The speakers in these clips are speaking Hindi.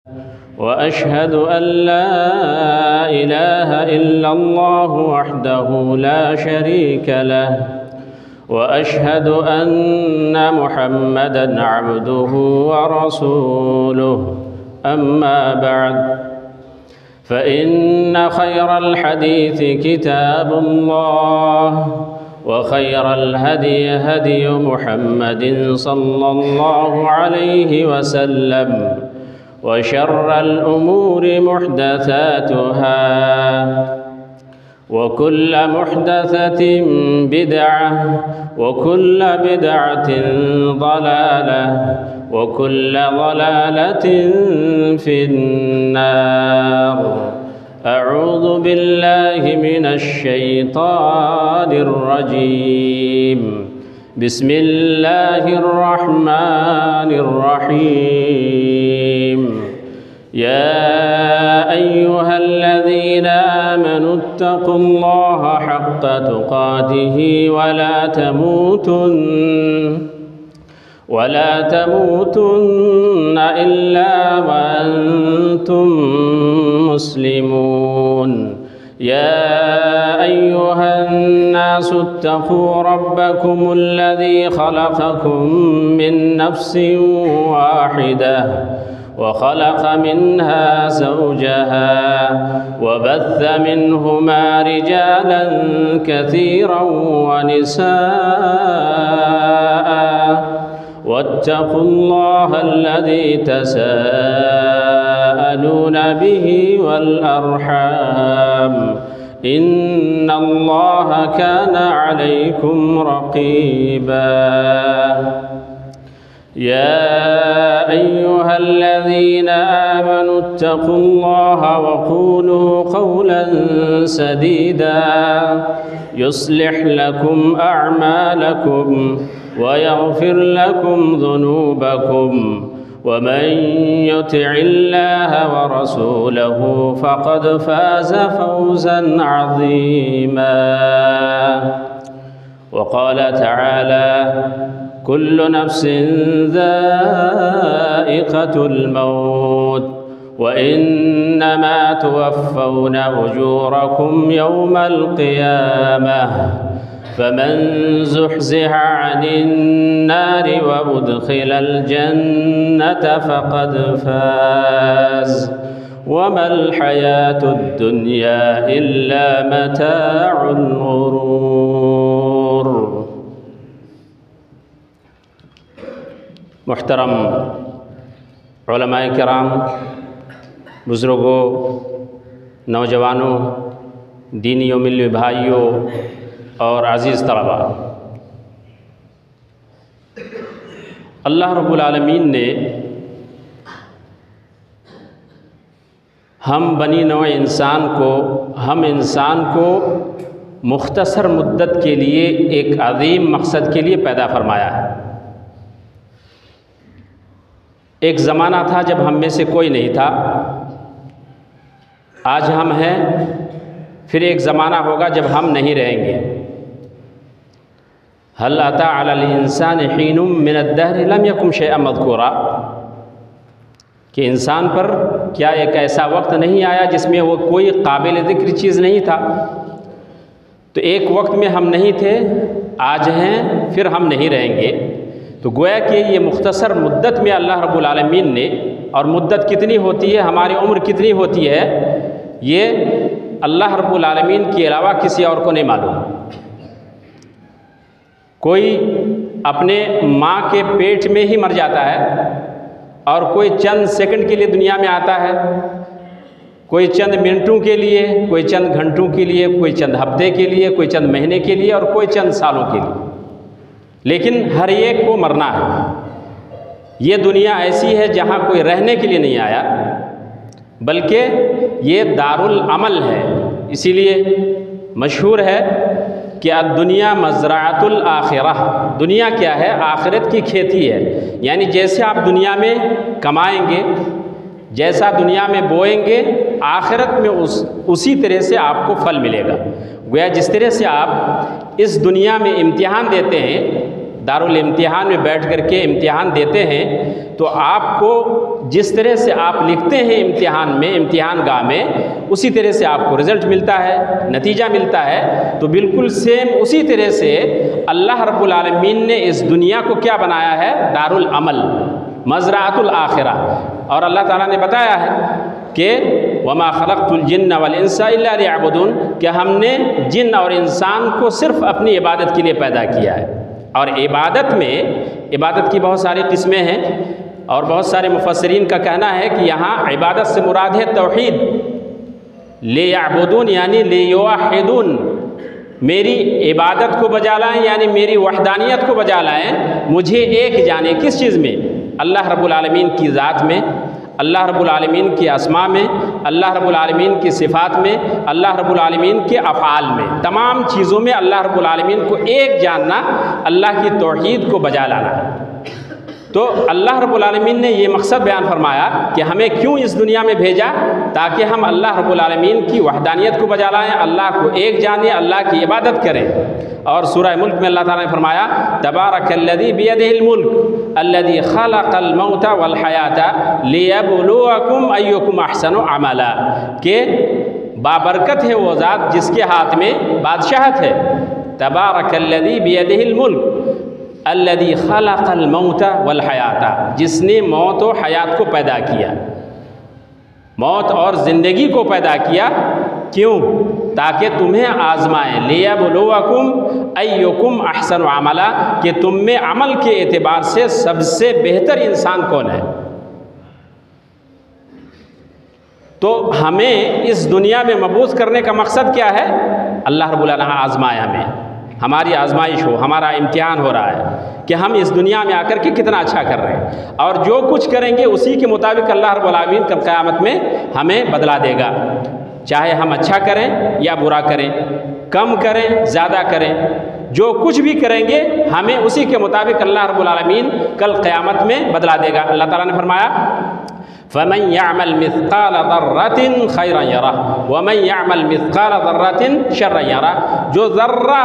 वअशहदु अल्ला इलाहा इल्लल्लाह वहदहु ला शरीक लह वअशहदु अन्ना मुहम्मदन अब्दुहु व रसूलुहु अम्मा बअद फ़इन्न खैरल हदीस किताबुल्लाह व खैरल हदी हदी मुहम्मदिन सल्लल्लाहु अलैहि वसल्लम व शर्रल उमूरि मुहदसातुहा व कुल्ल मुहदसतिन बिदअह व कुल्ल बिदअतिन ज़लालह व कुल्ल ज़लालतिन फिन्नार। अऊज़ु बिल्लाहि मिनश शैतानिर रजीम। बिस्मिल्लाहिर रहमानिर रहीम। या अय्युहल्लज़ीना आमनुत्तक़ुल्लाहा हक़्क़ तुक़ातिही वला तमूतुन्न इल्ला व अंतुम मुस्लिमून। या अय्युहन्नासु इत्तक़ू रब्बकुमुल्लज़ी खलक़कुम मिन नफ्सिन वाहिदह वखलक़ मिन्हा ज़ौजहा वबस्स मिन्हुमा रिजालन कसीरन वनिसाअ वत्तक़ुल्लाह अल्लज़ी तसाअलून बिही वल अर्हाम इन्नल्लाह कान अलैकुम रक़ीबा। या अय्युहल्लज़ीना आमनु इत्तक़ुल्लाहा वक़ूलू क़ौलन सदीदा युस्लिह लकुम अअमालकुम वयग़फ़िर लकुम ज़ुनूबकुम वमन युतिइल्लाह वरसूलहु फ़क़द फ़ाज़ फ़ौज़न अज़ीमा। वक़ाल तआला कुल्लु नफ्सिन ज़ाइक़तुल मौत व इन्नमा तुवफ़्फ़ौना उजूरकुम यौमल क़ियामह फ़मन ज़ुहज़िहा अनिन नारि व उद्ख़िलल जन्नत फ़क़द फ़ाज़ वमल हयातुद दुनिया इल्ला मताउल गुरूर। मुहतरम उलमाए किराम, बुज़ुर्गों, नौजवानों, दीनी और मिल्ली भाइयों और अज़ीज़ तलबा, अल्लाह रब्बुल आलमीन ने हम इंसान को मुख्तसर मुद्दत के लिए एक अज़ीम मकसद के लिए पैदा फरमाया है। एक ज़माना था जब हम में से कोई नहीं था, आज हम हैं, फिर एक ज़माना होगा जब हम नहीं रहेंगे। हल अता अलल इंसान हीनुम मिनद्दहर लम यकुन शैअन मज़कूरा, कि इंसान पर क्या एक ऐसा वक्त नहीं आया जिसमें वो कोई काबिल ज़िक्र चीज़ नहीं था। तो एक वक्त में हम नहीं थे, आज हैं, फिर हम नहीं रहेंगे। तो गोया कि ये मुख्तसर मुद्दत में अल्लाह रब्बुल आलमीन ने, और मुद्दत कितनी होती है, हमारी उम्र कितनी होती है, ये अल्लाह रब्बुल आलमीन के अलावा किसी और को नहीं मालूम। कोई अपने माँ के पेट में ही मर जाता है और कोई चंद सेकंड के लिए दुनिया में आता है, कोई चंद मिनटों के लिए, कोई चंद घंटों के लिए, कोई चंद हफ्ते के लिए, कोई चंद महीने के लिए और कोई चंद सालों के लिए, लेकिन हर एक को मरना है। ये दुनिया ऐसी है जहाँ कोई रहने के लिए नहीं आया, बल्कि ये दारुल अमल है। इसीलिए मशहूर है कि दुनिया मज़राअतुल आखिरह, दुनिया क्या है, आखिरत की खेती है। यानी जैसे आप दुनिया में कमाएंगे, जैसा दुनिया में बोएंगे, आखिरत में उसी तरह से आपको फल मिलेगा। गोया जिस तरह से आप इस दुनिया में इम्तिहान देते हैं, दारुल इम्तिहान में बैठ कर के इम्तिहान देते हैं तो आपको जिस तरह से आप लिखते हैं इम्तिहान में, इम्तिहान गाह में, उसी तरह से आपको रिज़ल्ट मिलता है, नतीजा मिलता है। तो बिल्कुल सेम उसी तरह से अल्लाह रब्बुल आलमीन ने इस दुनिया को क्या बनाया है? दारुल अमल, मज़राअतुल आखिरा। और अल्लाह ताला ने बताया है कि वमा खलक़तुल जिन्न वल इंसा इल्ला लियअबुदून, कि हमने जिन और इंसान को सिर्फ़ अपनी इबादत के लिए पैदा किया है। और इबादत में, इबादत की बहुत सारी किस्में हैं और बहुत सारे मुफस्सिरीन का कहना है कि यहाँ इबादत से मुराद है तौहीद। लियअबुदून यानी लियुवहिदून, मेरी इबादत को बजा लाएँ यानी मेरी वहदानियत को बजा लाएँ, मुझे एक जाने। किस चीज़ में? अल्लाह रब्बुल आलमीन की ज़ात में, अल्लाह रब्बुल आलमीन की अस्मा में, अल्लाह रब्बुल आलमीन की सिफ़ात में, अल्लाह रब्बुल आलमीन के अफ़आल में, तमाम चीज़ों में अल्लाह रब्बुल आलमीन को एक जानना, अल्लाह की तौहीद को बजा लाना। तो अल्लाह रब्बुल आलमीन ने ये मकसद बयान फरमाया कि हमें क्यों इस दुनिया में भेजा, ताकि हम अल्लाह रब्बुल आलमीन की वहदानियत को बजा लाएँ, अल्लाह को एक जाने, अल्लाह की इबादत करें। और सूरह मुल्क में अल्लाह ताला ने फरमाया तबारकल्लज़ी बियदिहिल मुल्क अल्लज़ी खलक़ल मौता वल हयाता लियब्लुवकुम अय्युकुम अहसनु अमला, के बाबरकत है वो ज़ात जिसके हाथ में बादशाहत है। तबारकल्लज़ी बियदिहिल मुल्क अल्लज़ी खलक़ल मौता वल हयाता, जिसने मौत और हयात को पैदा किया, मौत और ज़िंदगी को पैदा किया। क्यों? ताकि तुम्हें आज़माएँ। लियब्लुवकुम अय्युकुम अहसनु अमला, कि तुम में अमल के एतबार से सबसे बेहतर इंसान कौन है। तो हमें इस दुनिया में मबूस करने का मकसद क्या है? अल्लाह रब्बुल आलमीन आज़माए हमें, हमारी आजमाइश हो, हमारा इम्तिहान हो रहा है कि हम इस दुनिया में आकर के कितना अच्छा कर रहे हैं। और जो कुछ करेंगे उसी के मुताबिक अल्लाह रब्बुल आलमीन कल क़यामत में हमें बदला देगा। चाहे हम अच्छा करें या बुरा करें, कम करें ज़्यादा करें, जो कुछ भी करेंगे हमें उसी के मुताबिक अल्लाह रब्बुल आलमीन कल क़यामत में बदला देगा। अल्लाह ताला ने फरमाया फ़मन यअमल मिस्क़ाल ज़र्रतिन खैरन यरह वमन यअमल मिस्क़ाल ज़र्रतिन शर्रन यरह, जो ज़र्रा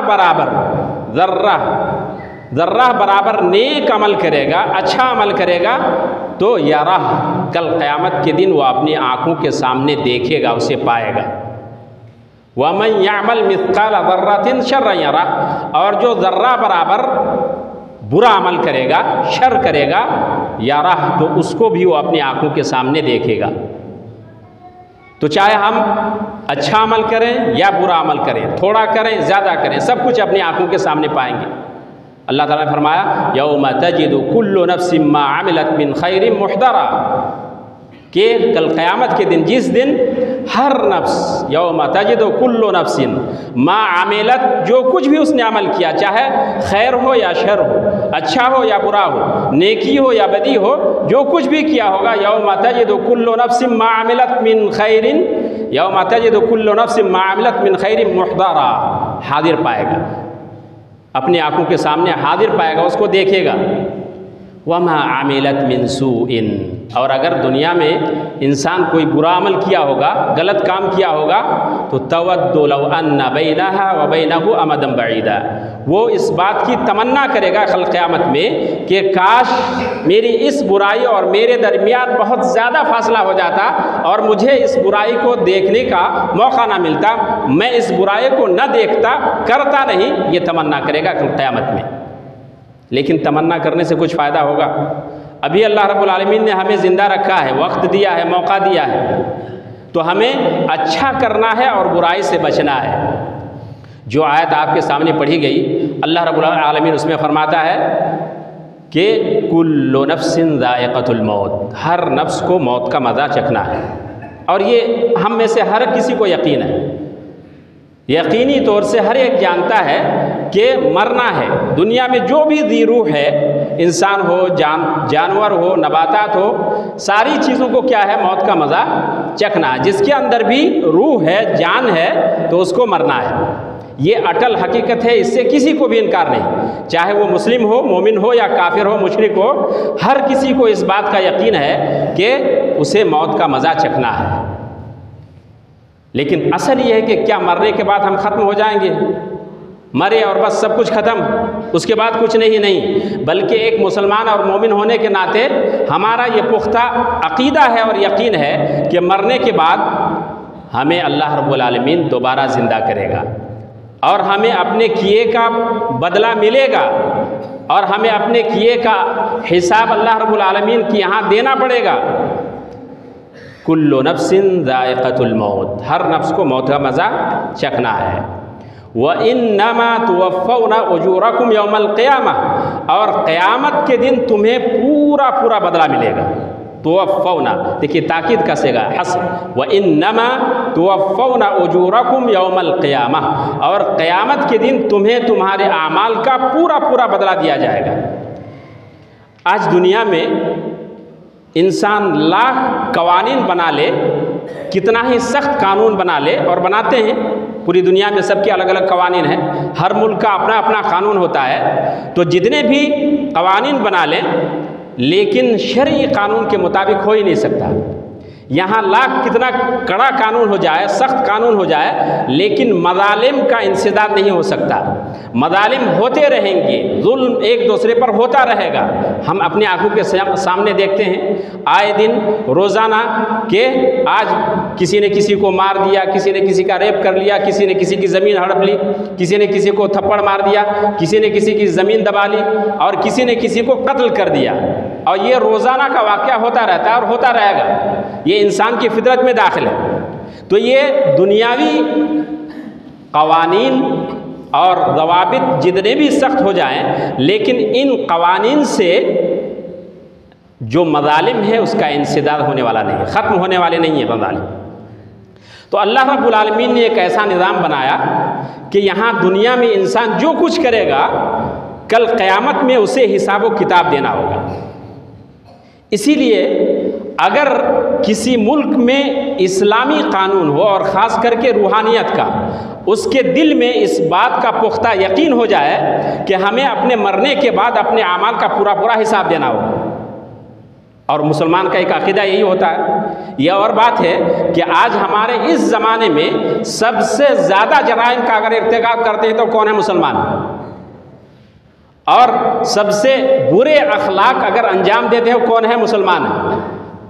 बराबर नेक अमल करेगा, अच्छा अमल करेगा, तो यरह, कल क़यामत के दिन वो अपनी आँखों के सामने देखेगा, उसे पाएगा। वमन यअमल मिस्क़ाल ज़र्रतिन शर्रन यरह, और जो ज़र्रा बराबर बुरा अमल करेगा, शर करेगा, यारह, तो उसको भी वो अपनी आँखों के सामने देखेगा। तो चाहे हम अच्छा अमल करें या बुरा अमल करें, थोड़ा करें ज़्यादा करें, सब कुछ अपनी आँखों के सामने पाएंगे। अल्लाह ताला ने फरमाया यौम तजिदु कुल्लु नफ्सिन मा अमिलत मिन खैरिन मुहदरा, कि कल क़यामत के दिन, जिस दिन हर नफ्स, यौम तजिदु कुल्लु नफ्सिन मा अमिलत, जो कुछ भी उसने अमल किया, चाहे खैर हो या शर हो, अच्छा हो या बुरा हो, नेकी हो या बदी हो, जो कुछ भी किया होगा, यौम तजिदु कुल्लु नफ्सिन मा अमिलत मिन खैरिन, यौम तजिदु कुल्लु नफ्सिन मा अमिलत मिन खैरिन मुहदरा, हाजिर पाएगा, अपनी आँखों के सामने हाजिर पाएगा, उसको देखेगा। वमा आमिलत मिन सूइन, और अगर दुनिया में इंसान कोई बुरा अमल किया होगा, गलत काम किया होगा, तो तवद्दु लौ अन्ना बैनहा व बैनहु अमदन बईदा, वो इस बात की तमन्ना करेगा कल क़यामत में कि काश मेरी इस बुराई और मेरे दरमियान बहुत ज़्यादा फासला हो जाता और मुझे इस बुराई को देखने का मौका ना मिलता, मैं इस बुराई को न देखता, करता नहीं, ये तमन्ना करेगा कल क़यामत में। लेकिन तमन्ना करने से कुछ फ़ायदा होगा? अभी अल्लाह रब्बुल आलमीन ने हमें ज़िंदा रखा है, वक्त दिया है, मौका दिया है, तो हमें अच्छा करना है और बुराई से बचना है। जो आयत आपके सामने पढ़ी गई, अल्लाह रब्बुल आलमीन उसमें फरमाता है कि कुल्लु नफ्सिन ज़ाइक़तुल मौत, हर नफ्स को मौत का मज़ा चखना है। और ये हम में से हर किसी को यकीन है, यकीनी तौर से हर एक जानता है कि मरना है। दुनिया में जो भी ज़ी रूह है, इंसान हो, जानवर हो, नबातात हो, सारी चीज़ों को क्या है? मौत का मज़ा चखना है। जिसके अंदर भी रूह है, जान है, तो उसको मरना है। ये अटल हकीकत है, इससे किसी को भी इनकार नहीं, चाहे वो मुस्लिम हो, मोमिन हो या काफिर हो, मुशरिक हो, हर किसी को इस बात का यकीन है कि उसे मौत का मज़ा चखना है। लेकिन असल ये है कि क्या मरने के बाद हम ख़त्म हो जाएंगे, मरे और बस सब कुछ ख़त्म? उसके बाद कुछ नहीं, बल्कि एक मुसलमान और मोमिन होने के नाते हमारा ये पुख्ता अक़ीदा है और यकीन है कि मरने के बाद हमें अल्लाह रब्बुल आलमीन दोबारा ज़िंदा करेगा और हमें अपने किए का बदला मिलेगा और हमें अपने किए का हिसाब अल्लाह रब्बुल आलमीन की यहाँ देना पड़ेगा। कुल्लु नफ्सिन ज़ाइक़तुल मौत, हर नफ्स को मौत का मज़ा चखना है। व इन्नमा तुवफ़्फ़ौना उजूरकुम यौमल क़ियामह, और क़यामत के दिन तुम्हें पूरा पूरा बदला मिलेगा। तुवफ़्फ़ौना, देखिए ताकीद का सेगा हस, व इन्नमा तुवफ़्फ़ौना उजूरकुम यौमल क़ियामह, और क़यामत के दिन तुम्हें तुम्हारे आमाल का पूरा पूरा बदला दिया जाएगा। आज दुनिया में इंसान लाख कवानीन बना ले, कितना ही सख्त कानून बना ले, और बनाते हैं, पूरी दुनिया में सबके अलग अलग कवानीन हैं, हर मुल्क का अपना अपना कानून होता है। तो जितने भी कवानीन बना लें, लेकिन शरई कानून के मुताबिक हो ही नहीं सकता। यहाँ लाख कितना कड़ा कानून हो जाए, सख्त कानून हो जाए, लेकिन मज़ालिम का इंसदाद नहीं हो सकता। मज़ालिम होते रहेंगे, जुल्म एक दूसरे पर होता रहेगा। हम अपनी आंखों के सामने देखते हैं आए दिन रोज़ाना के आज किसी ने किसी को मार दिया, किसी ने किसी का रेप कर लिया, किसी ने किसी की ज़मीन हड़प ली, किसी ने किसी को थप्पड़ मार दिया, किसी ने किसी की ज़मीन दबा ली, और किसी ने किसी को कत्ल कर दिया। और ये रोज़ाना का वाक़या होता रहता है और होता रहेगा। ये इंसान की फितरत में दाखिल है। तो ये दुनियावी कवानीन और ज़वाबित जितने भी सख्त हो जाएं, लेकिन इन कवानीन से जो मज़ालिम है उसका इंसदाद होने वाला नहीं है, ख़त्म होने वाले नहीं है मज़ालिम। तो अल्लाह रब्बुल आलमीन ने एक ऐसा निज़ाम बनाया कि यहाँ दुनिया में इंसान जो कुछ करेगा, कल क़यामत में उसे हिसाब व किताब देना होगा। इसीलिए अगर किसी मुल्क में इस्लामी कानून हो, और ख़ास करके रूहानियत का, उसके दिल में इस बात का पुख्ता यकीन हो जाए कि हमें अपने मरने के बाद अपने आमाल का पूरा पूरा हिसाब देना होगा, और मुसलमान का एक अक़ीदा यही होता है। यह और बात है कि आज हमारे इस ज़माने में सबसे ज़्यादा जराइम का अगर इर्तिकाब करते हैं तो कौन है? मुसलमान। और सबसे बुरे अखलाक अगर अंजाम देते हैं कौन है? मुसलमान है।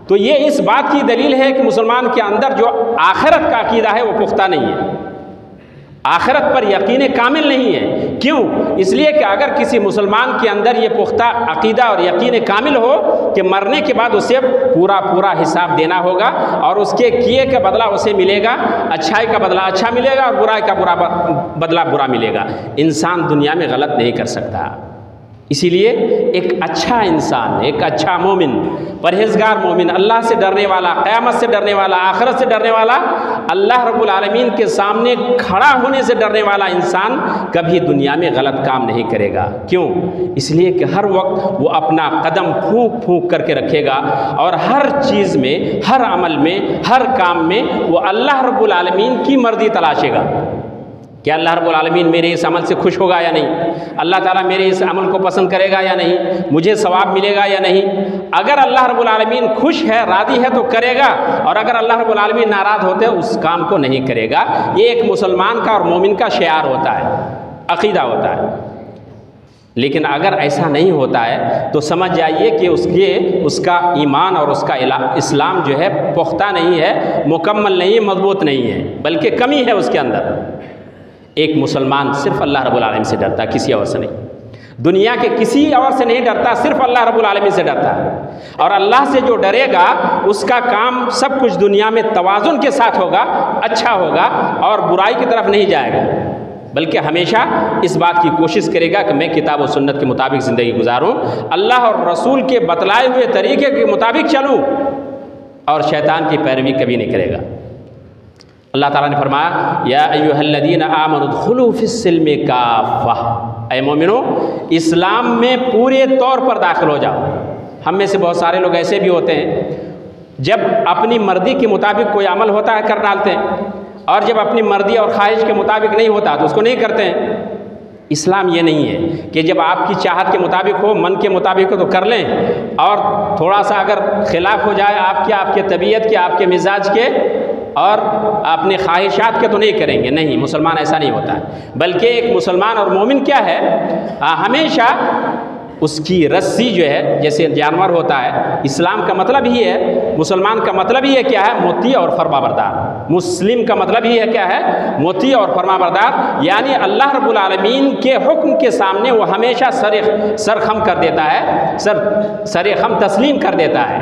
तो ये इस बात की दलील है कि मुसलमान के अंदर जो आखिरत का अकीदा है वो पुख्ता नहीं है, आखिरत पर यकीन कामिल नहीं है। क्यों? इसलिए कि अगर किसी मुसलमान के अंदर ये पुख्ता अकीदा और यकीन कामिल हो कि मरने के बाद उसे पूरा पूरा हिसाब देना होगा और उसके किए का बदला उसे मिलेगा, अच्छाई का बदला अच्छा मिलेगा और बुराई का बदला बुरा मिलेगा, इंसान दुनिया में गलत नहीं कर सकता। इसीलिए एक अच्छा इंसान, एक अच्छा मोमिन, परहेज़गार मोमिन, अल्लाह से डरने वाला, क़यामत से डरने वाला, आखिरत से डरने वाला, अल्लाह रब्बुल आलमीन के सामने खड़ा होने से डरने वाला इंसान कभी दुनिया में गलत काम नहीं करेगा। क्यों? इसलिए कि हर वक्त वो अपना कदम फूंक फूंक करके रखेगा और हर चीज़ में, हर अमल में, हर काम में वो अल्लाह रब्बुल आलमीन की मर्ज़ी तलाशेगा। क्या अल्लाह रब्बुल आलमीन मेरे इस अमल से खुश होगा या नहीं? अल्लाह ताला मेरे इस अमल को पसंद करेगा या नहीं? मुझे सवाब मिलेगा या नहीं? अगर अल्लाह रब्बुल आलमीन खुश है, राज़ी है तो करेगा, और अगर अल्लाह रब्बुल आलमीन नाराज़ होते हैं उस काम को नहीं करेगा। ये एक मुसलमान का और मोमिन का शियार होता है, अक़ीदा होता है। लेकिन अगर ऐसा नहीं होता है तो समझ जाइए कि उसका ईमान और उसका इस्लाम जो है पुख्ता नहीं है, मुकम्मल नहीं है, मजबूत नहीं है, बल्कि कमी है उसके अंदर। एक मुसलमान सिर्फ अल्लाह रब्बुल आलमीन से डरता है, किसी और से नहीं। दुनिया के किसी और से नहीं डरता, सिर्फ अल्लाह रब्बुल आलमीन से डरता है। और अल्लाह से जो डरेगा उसका काम सब कुछ दुनिया में तवाज़ुन के साथ होगा, अच्छा होगा और बुराई की तरफ नहीं जाएगा, बल्कि हमेशा इस बात की कोशिश करेगा कि मैं किताब और सुन्नत के मुताबिक ज़िंदगी गुजारूँ, अल्लाह और रसूल के बतलाए हुए तरीके के मुताबिक चलूँ, और शैतान की पैरवी कभी नहीं करेगा। अल्लाह ताला ने फरमाया, या अय्युहल्लज़ीना आमनु उदखुलू फिस्सिल्मि काफ़्फ़ा, ऐ मोमिनो इस्लाम में पूरे तौर पर दाखिल हो जाओ। हम में से बहुत सारे लोग ऐसे भी होते हैं जब अपनी मर्ज़ी के मुताबिक कोई अमल होता है कर डालते हैं, और जब अपनी मर्ज़ी और ख्वाहिश के मुताबिक नहीं होता तो उसको नहीं करते हैं। इस्लाम ये नहीं है कि जब आपकी चाहत के मुताबिक हो, मन के मुताबिक हो तो कर लें, और थोड़ा सा अगर खिलाफ हो जाए आपके तबीयत के, आपके मिजाज के, और अपने ख्वाहिशात के तो नहीं करेंगे। नहीं, मुसलमान ऐसा नहीं होता है। बल्कि एक मुसलमान और मोमिन क्या है, हमेशा उसकी रस्सी जो है, जैसे जानवर होता है, इस्लाम का मतलब ही है, मुसलमान का मतलब ही है क्या है, मोती और फरमाबरदार। मुस्लिम का मतलब ही है क्या है, मोती और फरमाबरदार। यानी अल्लाह रब्बुल आलमीन के हुक्म के सामने वो हमेशा सर खम कर देता है, सर खम तस्लीम कर देता है।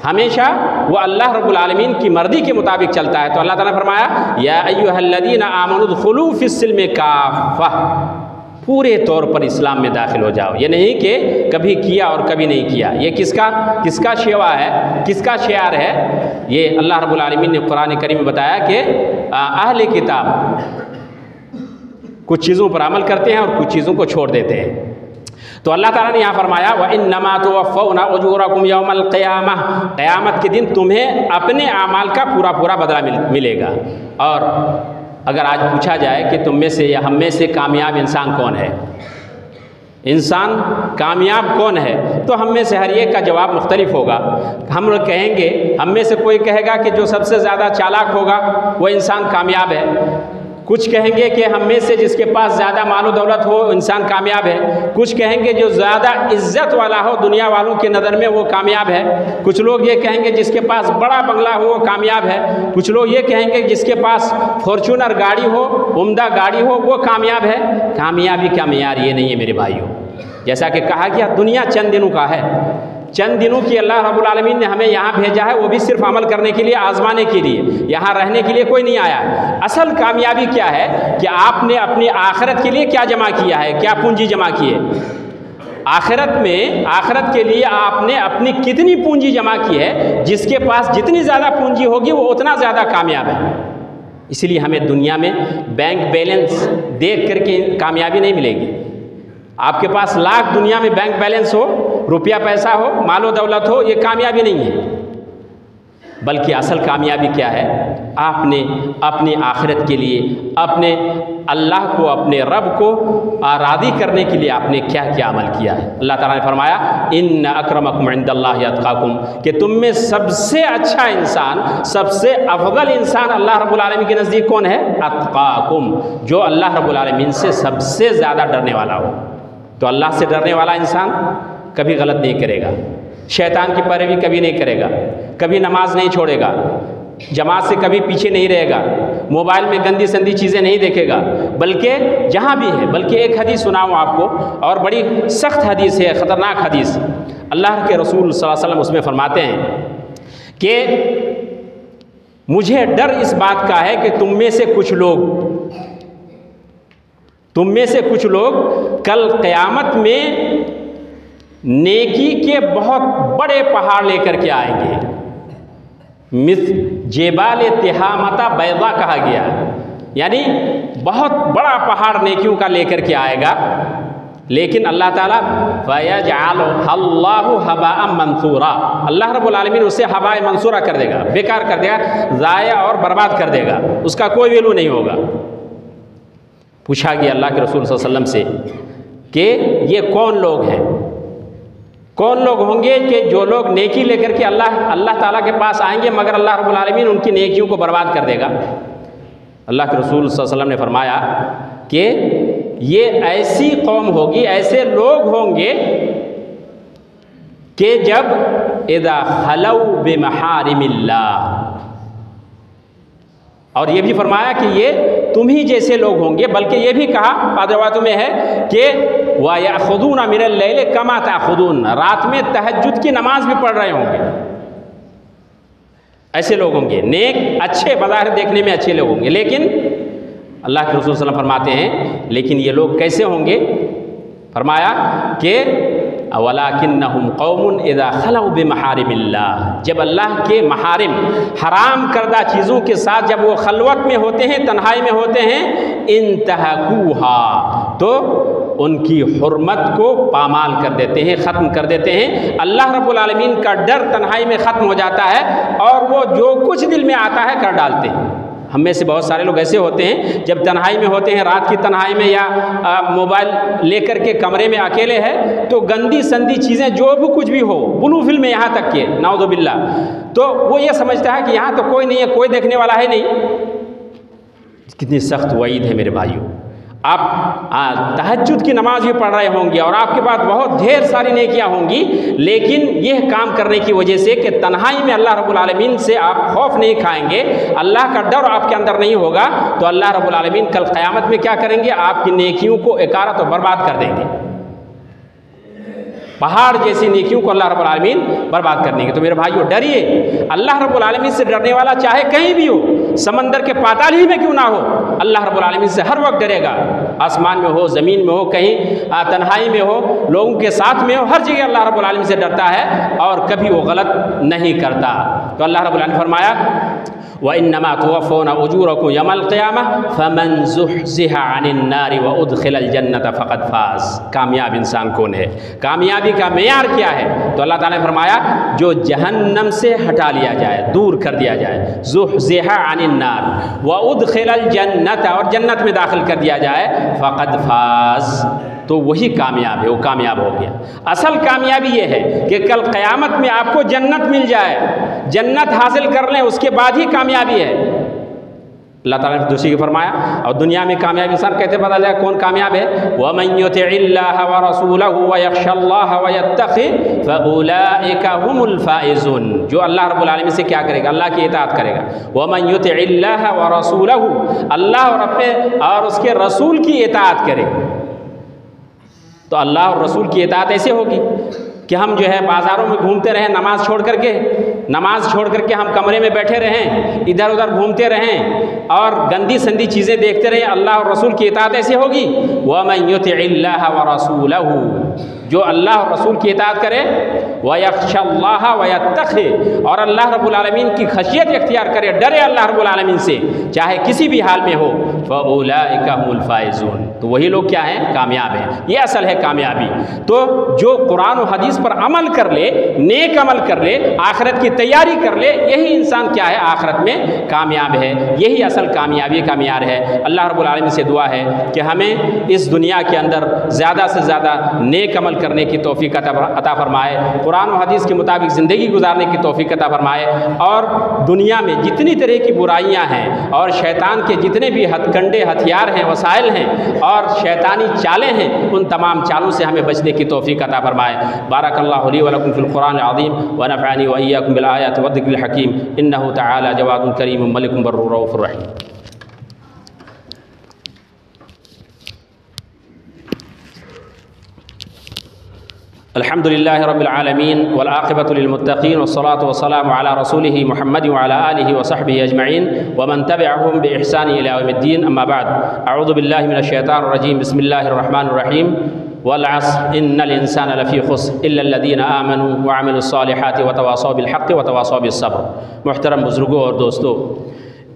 हमेशा वो अल्लाह रब्बुल आलमीन की मर्जी के मुताबिक चलता है। तो अल्लाह ताला ने फरमाया, या अय्युहल्लज़ीना आमनु दुखुलू फिस्सिल्मि काफ़ा, पूरे तौर पर इस्लाम में दाखिल हो जाओ। ये नहीं कि कभी किया और कभी नहीं किया। ये किसका शेवा है, किसका शियार है? ये अल्लाह रब्बुल आलमीन ने कुरान करीम में बताया कि अहले किताब कुछ चीज़ों पर अमल करते हैं और कुछ चीज़ों को छोड़ देते हैं। तो अल्लाह ताला ने यहाँ फरमाया, व इन्नमा तुवफ़्फ़ौना उजूरकुम यौमल क़ियामह, क़यामत के दिन तुम्हें अपने आमाल का पूरा पूरा बदला मिलेगा। और अगर आज पूछा जाए कि तुम में से या हम में से कामयाब इंसान कौन है, इंसान कामयाब कौन है, तो हम में से हर एक का जवाब मुख्तलिफ होगा। हम लोग कहेंगे, हम में से कोई कहेगा कि जो सबसे ज़्यादा चालाक होगा वो इंसान कामयाब है। कुछ कहेंगे कि हम में से जिसके पास ज़्यादा मालो दौलत हो इंसान कामयाब है। कुछ कहेंगे जो ज़्यादा इज्जत वाला हो दुनिया वालों के नज़र में वो कामयाब है। कुछ लोग ये कहेंगे जिसके पास बड़ा बंगला हो वो कामयाब है। कुछ लोग ये कहेंगे जिसके पास फॉर्च्यूनर गाड़ी हो, उम्दा गाड़ी हो, वो कामयाब है। कामयाबी का मेयार ये नहीं है मेरे भाइयों। जैसा कि कहा गया, दुनिया चंद दिनों का है। चंद दिनों की अल्लाह रब्बुल आलमीन ने हमें यहाँ भेजा है, वो भी सिर्फ अमल करने के लिए, आजमाने के लिए। यहाँ रहने के लिए कोई नहीं आया। असल कामयाबी क्या है कि आपने अपनी आखिरत के लिए क्या जमा किया है, क्या पूंजी जमा की है। आखिरत के लिए आपने अपनी कितनी पूंजी जमा की है। जिसके पास जितनी ज़्यादा पूंजी होगी वो उतना ज़्यादा कामयाब है। इसलिए हमें दुनिया में बैंक बैलेंस देख करके कामयाबी नहीं मिलेगी। आपके पास लाख दुनिया में बैंक बैलेंस हो, रुपया पैसा हो, मालो दौलत हो, ये कामयाबी नहीं है। बल्कि असल कामयाबी क्या है, आपने अपनी आखिरत के लिए, अपने अल्लाह को, अपने रब को राज़ी करने के लिए आपने क्या क्या अमल किया है। अल्लाह ताला ने फरमाया, इन्न अक्रमकुम इंदल्लाहि अत्काकुम, कि तुम में सबसे अच्छा इंसान, सबसे अफजल इंसान अल्लाह रब्बुल आलमीन के नज़दीक कौन है? अत्काकुम, जो अल्लाह रब्बुल आलमीन से सबसे ज़्यादा डरने वाला हो। तो अल्लाह से डरने वाला इंसान कभी गलत नहीं करेगा, शैतान की पैरवी कभी नहीं करेगा, कभी नमाज नहीं छोड़ेगा, जमात से कभी पीछे नहीं रहेगा, मोबाइल में गंदी संदी चीज़ें नहीं देखेगा। बल्कि जहाँ भी है, बल्कि एक हदीस सुनाऊँ आपको, और बड़ी सख्त हदीस है, ख़तरनाक हदीस। अल्लाह के रसूल सल्लल्लाहु अलैहि वसल्लम उसमें फरमाते हैं कि मुझे डर इस बात का है कि तुम में से कुछ लोग कल क़यामत में नेकी के बहुत बड़े पहाड़ लेकर के आएंगे। मिस जेबाल तिहामता बैदा कहा गया, यानी बहुत बड़ा पहाड़ नेकियों का लेकर के आएगा। लेकिन अल्लाह ताला फयजअलहु हबाअम मंसूरा, अल्लाह रब्बुल आलमीन उसे हबाए मंसूरा कर देगा, बेकार कर देगा, ज़ाया और बर्बाद कर देगा, उसका कोई वैल्यू नहीं होगा। पूछा गया अल्लाह के रसूल सल्लल्लाहु अलैहि वसल्लम से कि ये कौन लोग हैं, कौन लोग होंगे कि जो लोग नेकी लेकर के अल्लाह ताला के पास आएंगे मगर अल्लाह रब्बुल आलमीन उनकी नेकियों को बर्बाद कर देगा। अल्लाह के रसूल सल्लल्लाहु अलैहि वसल्लम ने फरमाया कि ये ऐसी कौम होगी, ऐसे लोग होंगे कि जब इदा खलौ बिमहारिमिल्लाह, और ये भी फरमाया कि ये तुम ही जैसे लोग होंगे। बल्कि ये भी कहा बादवातों में है कि वयअख़ुज़ून मिनल लैल कमा तअख़ुज़ून, रात में तहज्जुद की नमाज भी पढ़ रहे होंगे। ऐसे लोग होंगे, नेक, अच्छे, बज़ाहिर देखने में अच्छे लोग होंगे। लेकिन अल्लाह के रसूल सल्लल्लाहु अलैहि वसल्लम फरमाते हैं, लेकिन ये लोग कैसे होंगे? फरमाया कि वलाकिन्नहुम कौमुन इज़ा खलौ बिमहारिमिल्लाह, जब अल्लाह के महारिम, हराम करदा चीज़ों के साथ जब वो खलवत में होते हैं, तन्हाई में होते हैं, इंतहकूहा, तो उनकी हुर्मत को पामाल कर देते हैं, ख़त्म कर देते हैं। अल्लाह रब्बुल आलमीन का डर तन्हाई में ख़त्म हो जाता है और वो जो कुछ दिल में आता है कर डालते हैं। हम में से बहुत सारे लोग ऐसे होते हैं, जब तन्हाई में होते हैं, रात की तन्हाई में या मोबाइल लेकर के कमरे में अकेले है, तो गंदी संदी चीज़ें जो भी कुछ भी हो, ब्लू फिल्म में यहाँ तक के नाउज़ु बिल्लाह, तो वो ये समझता है कि यहाँ तो कोई नहीं है, कोई देखने वाला है नहीं। कितनी सख्त वईद है मेरे भाइयों। आप तहज्जुद की नमाज भी पढ़ रहे होंगे और आपके पास बहुत ढेर सारी नेकियां होंगी, लेकिन यह काम करने की वजह से कि तन्हाई में अल्लाह रब्बुल आलमीन से आप खौफ नहीं खाएंगे, अल्लाह का डर आपके अंदर नहीं होगा, तो अल्लाह रब्बुल आलमीन कल क़यामत में क्या करेंगे, आपकी नेकियों को एकारा तो बर्बाद कर देंगे। पहाड़ जैसी नेकियों को अल्लाह रब्बुल आलमीन बर्बाद कर देंगे। तो मेरे भाइयों, डरिए। अल्लाह रब्बुल आलमीन से डरने वाला चाहे कहीं भी हो, समंदर के पाताल ही में क्यों ना हो, अल्लाह रब्बुल आलमीन से हर वक्त डरेगा। आसमान में हो, ज़मीन में हो, कहीं तन्हाई में हो, लोगों के साथ में हो, हर जगह अल्लाह रब्बुल आलमीन से डरता है और कभी वो गलत नहीं करता। तो अल्लाह रब्बुल आलमीन फरमाया, व इन्नमा तुवफ़्फ़ौना उजूरकुम यौमल क़ियामह फ़मन ज़ुहज़िहा अनिन नारि व उदख़िलल जन्नत फ़क़द फ़ाज़। कामयाब इंसान कौन है, कामयाबी का मेयार क्या है? तो अल्लाह ताला ने फरमाया, जो जहन्नम से हटा लिया जाए, दूर कर दिया जाए, ज़ुहज़िहा अनिन नार व उदख़िलल जन्नत, और जन्नत में दाखिल कर दिया जाए, फ़क़द फ़ाज़, तो वही कामयाब है, वो कामयाब हो गया। असल कामयाबी ये है कि कल क़यामत में आपको जन्नत मिल जाए, जन्नत हासिल कर लें, उसके बाद ही कामयाबी है। अल्लाह ताला ने दूसरी की फरमाया, और दुनिया में कामयाब इंसान कैसे पता चलेगा कौन कामयाब है? वमन युतिइल्लाह व रसूलहु व यख़शल्लाह व यत्तक़ि फ़उलाइका हुमुल फ़ाइज़ून। जो अल्लाह रब्बुल आलमीन से क्या करेगा? अल्लाह की इताअत करेगा। वमन युतिइल्लाह व रसूलहु, अल्लाह और अपने और उसके रसूल की इताअत करे। तो अल्लाह और रसूल की इताअत ऐसे होगी कि हम जो है बाज़ारों में घूमते रहें, नमाज़ छोड़ करके हम कमरे में बैठे रहें, इधर उधर घूमते रहें और गंदी संदी चीज़ें देखते रहें। अल्लाह और रसूल की इताअत ऐसे होगी, वमन युतिइल्लाह व रसूलहु, जो अल्लाह और रसूल की इताअत करे, व यख़शल्लाह व यत्तक़ि, और अल्लाह रब्बुल आलमीन की खशियत इख्तियार करे, डरे अल्लाह रब्बुल आलमीन से, चाहे किसी भी हाल में हो, फ़उलाइका हुमुल फ़ाइज़ून, तो वही लोग क्या हैं? कामयाब हैं। ये असल है कामयाबी। तो जो कुरान और हदीस पर अमल कर ले, नेक अमल कर ले, आखिरत की तैयारी कर ले, यही इंसान क्या है? आखिरत में कामयाब है। यही असल कामयाबी का मेयार है। अल्लाह रब्बुल आलमीन से दुआ है कि हमें इस दुनिया के अंदर ज़्यादा से ज़्यादा नेक अमल करने की तौफीक अता फरमाए, कुरान और हदीस के मुताबिक ज़िंदगी गुजारने की तौफीक अता फरमाए, और दुनिया में जितनी तरह की बुराइयाँ हैं और शैतान के जितने भी हथकंडे हथियार हैं, वसाइल हैं और शैतानी चालें हैं, उन तमाम चालों से हमें बचने की तौफीक अता फरमाए। बारकल्लाहु ली व लकुम फिल कुरानिल अज़ीम व नफ़अनी व इय्याकुम बिल आयाति व ज़िक्रिल हकीम, इन्नहु तआला जवादुन करीमुन मलिकुन बर्रुर रऊफ़ुर रहीम। अल्हम्दुलिल्लाहि रब्बिल आलमीन वल आक़िबतु लिल मुत्तक़ीन वस्सलातु वस्सलामु अला रसूलिहि मुहम्मद व अला आलिहि व सहबिहि अजमईन व मन तबिअहुम बि इहसान इला यौमिद्दीन, अम्मा बाद। अऊज़ु बिल्लाहि मिनश शैतानिर रजीम, बिस्मिल्लाहिर रहमानिर रहीम। वल अस्र इन्नल इंसाना लफ़ी खुस्र इल्लल लज़ीना आमनू व अमिलुस सालिहाति व तवासौ बिल हक़्क़ि व तवासौ बिस सब्र। मुहतरम बुज़ुर्गों और दोस्तों,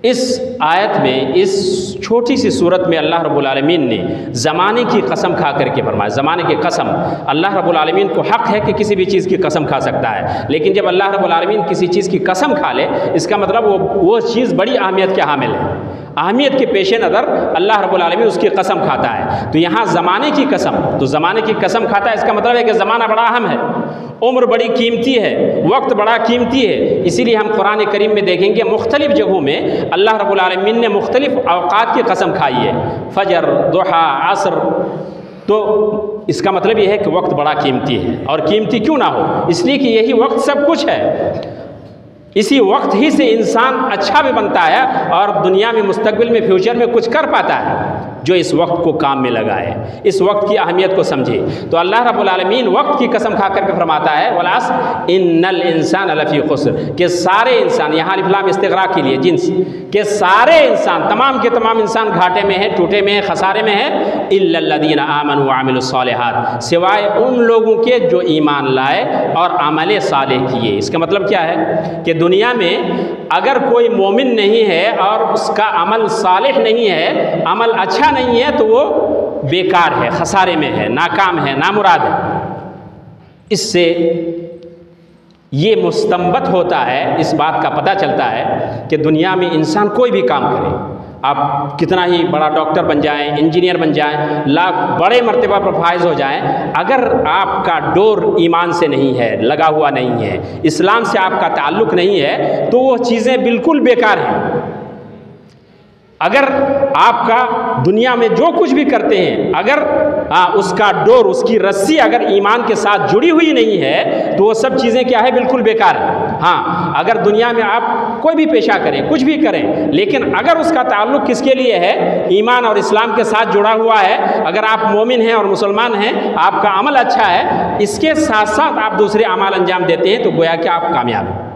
इस आयत में, इस छोटी सी सूरत में अल्लाह रब्बुल आलमीन ने ज़माने की कसम खा करके फरमाया। ज़माने की कसम, अल्लाह रब्बुल आलमीन को हक़ है कि किसी भी चीज़ की कसम खा सकता है, लेकिन जब अल्लाह रब्बुल आलमीन किसी चीज़ की कसम खा ले, इसका मतलब वो चीज़ बड़ी अहमियत के हामिल है। अहमियत के पेश नज़र अल्लाह रब्बुल आलमीन उसकी कसम खाता है। तो यहाँ ज़माने की कसम, तो ज़माने की कसम खाता है, इसका मतलब है कि ज़माना बड़ा अहम है, उम्र बड़ी कीमती है, वक्त बड़ा कीमती है। इसीलिए हम कुरान करीम में देखेंगे मुख्तलिफ़ जगहों में अल्लाह रब्बुल आलमीन ने मुख्तलिफ़ अवक़ात की कसम खाई है, फ़जर, दुहा, असर। तो इसका मतलब यह है कि वक्त बड़ा कीमती है, और कीमती क्यों ना हो? इसलिए कि यही वक्त सब कुछ है। इसी वक्त ही से इंसान अच्छा भी बनता है और दुनिया में, मुस्तकबिल में, फ्यूचर में कुछ कर पाता है, जो इस वक्त को काम में लगाए, इस वक्त की अहमियत को समझे। तो अल्लाह रब्बुल आलमीन वक्त की कसम खा करके फरमाता है, वल अस्र इन्नल इंसान लफ़ी खुस्र, के सारे इंसान, यहाँ अलिफ लाम इस्तिग़राक़ के लिए जिन्स, के सारे इंसान, तमाम के तमाम इंसान घाटे में है, टूटे में है, खसारे में है। इल्लल लज़ीना आमनू व अमिलुस सालिहात, सिवाय उन लोगों के जो ईमान लाए और अमल सालेह किए। इसका मतलब क्या है कि दुनिया में अगर कोई मोमिन नहीं है और उसका अमल सालेह नहीं है, अमल अच्छा नहीं है, तो वो बेकार है, खसारे में है, नाकाम है, नामुराद है। इससे ये मुस्तंबत होता है, इस बात का पता चलता है कि दुनिया में इंसान कोई भी काम करे, आप कितना ही बड़ा डॉक्टर बन जाएं, इंजीनियर बन जाएं, लाख बड़े मर्तबा पर फाइज हो जाएं, अगर आपका डोर ईमान से नहीं है, लगा हुआ नहीं है, इस्लाम से आपका ताल्लुक़ नहीं है, तो वो चीज़ें बिल्कुल बेकार हैं। अगर आपका दुनिया में जो कुछ भी करते हैं, अगर उसका डोर, उसकी रस्सी अगर ईमान के साथ जुड़ी हुई नहीं है, तो वो सब चीज़ें क्या है, बिल्कुल बेकार है। हाँ, अगर दुनिया में आप कोई भी पेशा करें, कुछ भी करें, लेकिन अगर उसका ताल्लुक़ किसके लिए है, ईमान और इस्लाम के साथ जुड़ा हुआ है, अगर आप मोमिन हैं और मुसलमान हैं, आपका अमल अच्छा है, इसके साथ साथ आप दूसरे अमाल अंजाम देते हैं, तो गोया कि आप कामयाब हैं।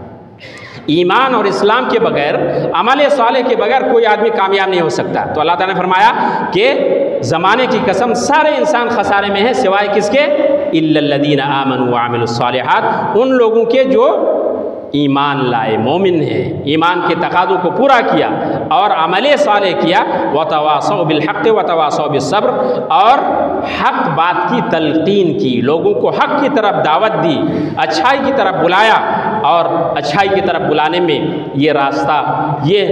ईमान और इस्लाम के बगैर, अमल साले के बगैर कोई आदमी कामयाब नहीं हो सकता। तो अल्लाह ताला ने फरमाया कि ज़माने की कसम सारे इंसान खसारे में है, सिवाय किसके, इल्लल्लज़ीना आमनू व अमिलुस्सालिहात, उन लोगों के जो ईमान लाए, मोमिन है, ईमान के तकाज़ों को पूरा किया और अमल साले किया, व तवासौ बिल हक़्क़ि व तवासौ बिस सब्र, और हक़ बात की तलक़ीन की, लोगों को हक़ की तरफ दावत दी, अच्छाई की तरफ बुलाया, और अच्छाई की तरफ बुलाने में ये रास्ता, ये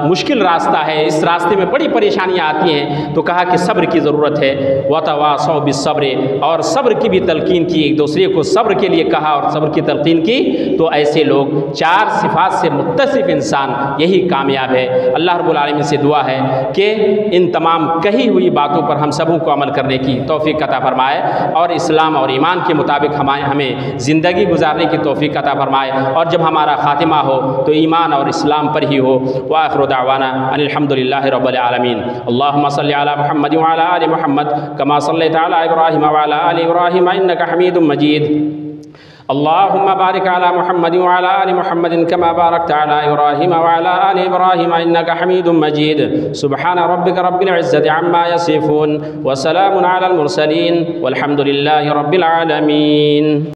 मुश्किल रास्ता है, इस रास्ते में बड़ी परेशानियाँ आती हैं, तो कहा कि सब्र की ज़रूरत है, व तवासौ बिस सब्र, और सब्र की भी तलक़ीन की, एक दूसरे को सब्र के लिए कहा और सब्र की तलक़ीन की। तो ऐसे लोग, चार सिफात से मुत्तसिफ इंसान, यही कामयाब है। अल्लाह रब्बुल आलमीन से दुआ है कि इन तमाम कही हुई बातों पर हम सबों को अमल करने की तौफीक अता फरमाए, और इस्लाम और ईमान के मुताबिक हमें ज़िंदगी गुजारने की तौफीक अता फरमाए, और जब हमारा ख़ातिमा हो तो ईमान और इस्लाम पर ही हो। व आखिरु दावाना अनिल हम्दुलिल्लाहि रब्बिल आलमीन। अल्लाहुम्मा सल्लि अला मुहम्मद व अला आलि मुहम्मद कमा सल्लैता अला इब्राहीम व अला आलि इब्राहीम इन्नका हमीदुम मजीद। अल्लाहुम्मा बारिक अला मुहम्मद व अला आलि मुहम्मद कमा बारकता अला इब्राहीम व अला आलि इब्राहीम इन्नका हमीदुम मजीद। सुब्हान रब्बिका रब्बिल इज़्ज़ति अम्मा यसिफून व सलामुन अलल मुरसलीन वल्हम्दुलिल्लाहि रब्बिल आलमीन।